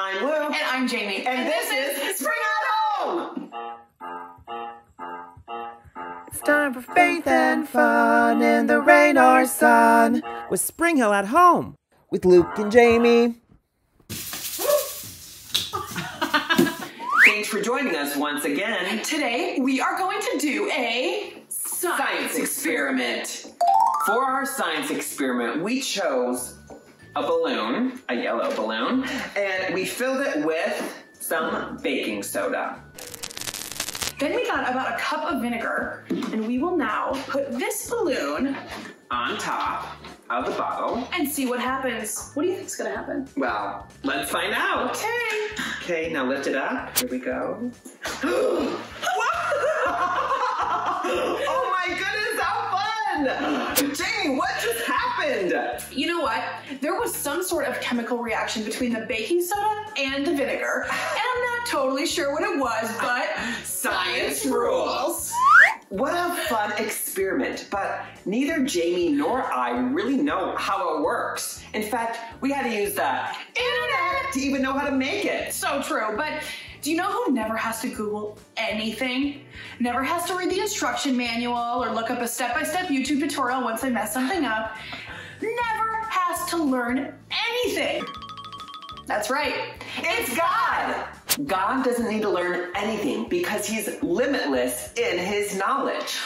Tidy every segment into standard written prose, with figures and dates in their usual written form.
I'm Lou. And I'm Jamie. And this is Spring At Home! It's time for faith and fun in the rain or sun with SpringHill at Home with Luke and Jamie. Thanks for joining us once again. Today, we are going to do a science experiment. For our science experiment, we chose a balloon, a yellow balloon, and we filled it with some baking soda. Then we got about a cup of vinegar, and we will now put this balloon On top of the bottle. and see what happens. What do you think is going to happen? Well, let's find out. Okay. Okay, now lift it up. Here we go. Oh my goodness, how fun! Jamie, what just happened? You know what? There was some sort of chemical reaction between the baking soda and the vinegar, and I'm not totally sure what it was, but science rules. What a fun experiment, but neither Jamie nor I really know how it works. In fact, we had to use the internet to even know how to make it. So true, but do you know who never has to Google anything? Never has to read the instruction manual or look up a step-by-step YouTube tutorial once they mess something up. Never has to learn anything. That's right. It's God! God doesn't need to learn anything because he's limitless in his knowledge.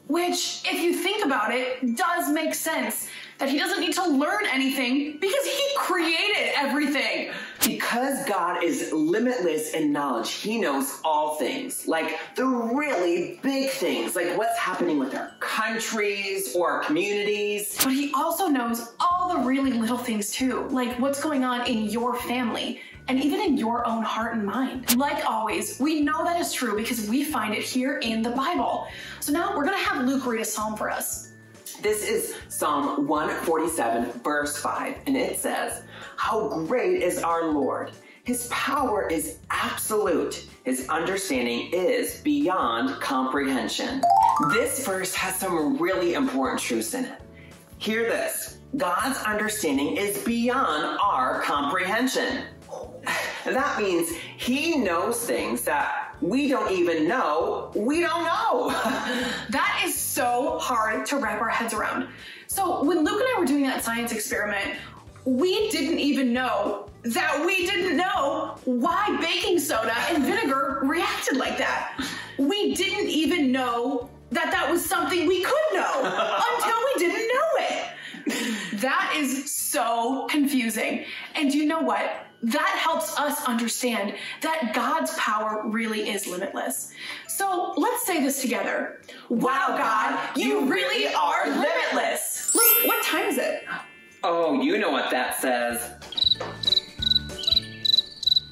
Which, if you think about it, does make sense. That he doesn't need to learn anything because he created everything. Because God is limitless in knowledge, he knows all things, like the really big things, like what's happening with our countries or our communities. But he also knows all the really little things too, like what's going on in your family and even in your own heart and mind. Like always, we know that is true because we find it here in the Bible. So now we're gonna have Luke read a psalm for us. This is Psalm 147, verse 5, and it says, "How great is our Lord! His power is absolute. His understanding is beyond comprehension." This verse has some really important truths in it. Hear this. God's understanding is beyond our comprehension. That means he knows things that we don't even know we don't know. That is so hard to wrap our heads around. So when Luke and I were doing that science experiment, we didn't even know that we didn't know why baking soda and vinegar reacted like that. We didn't even know that that was something we could know until we didn't know it. That is so confusing. And do you know what? That helps us understand that God's power really is limitless. So let's say this together. Wow, God, you really are limitless. Look, what time is it? Oh, you know what that says.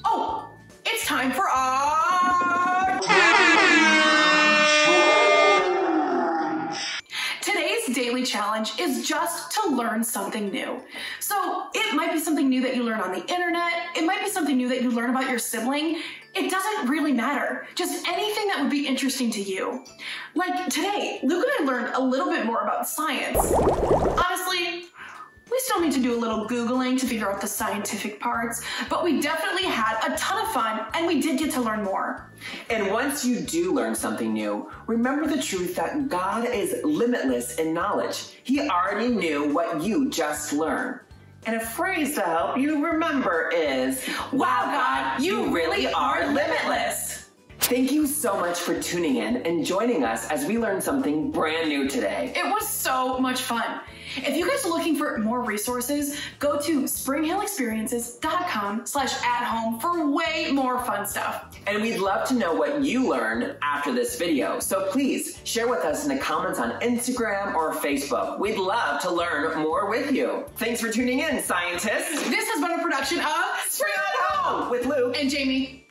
Oh, it's time for our Today's daily challenge is just to learn something new. So it might be something new that you learn on the internet. It might be something new that you learn about your sibling. It doesn't really matter. Just anything that would be interesting to you. Like today, Luke and I learned a little bit more about science. Honestly, we still need to do a little Googling to figure out the scientific parts, but we definitely had a ton of fun and we did get to learn more. And once you do learn something new, remember the truth that God is limitless in knowledge. He already knew what you just learned. And a phrase to help you remember is, "Wow, God, you really are limitless." Thank you so much for tuning in and joining us as we learned something brand new today. It was so much fun. If you guys are looking for more resources, go to springhillexperiences.com/at-home for way more fun stuff. And we'd love to know what you learned after this video. So please share with us in the comments on Instagram or Facebook. We'd love to learn more with you. Thanks for tuning in, scientists. This has been a production of Spring At Home with Luke and Jamie.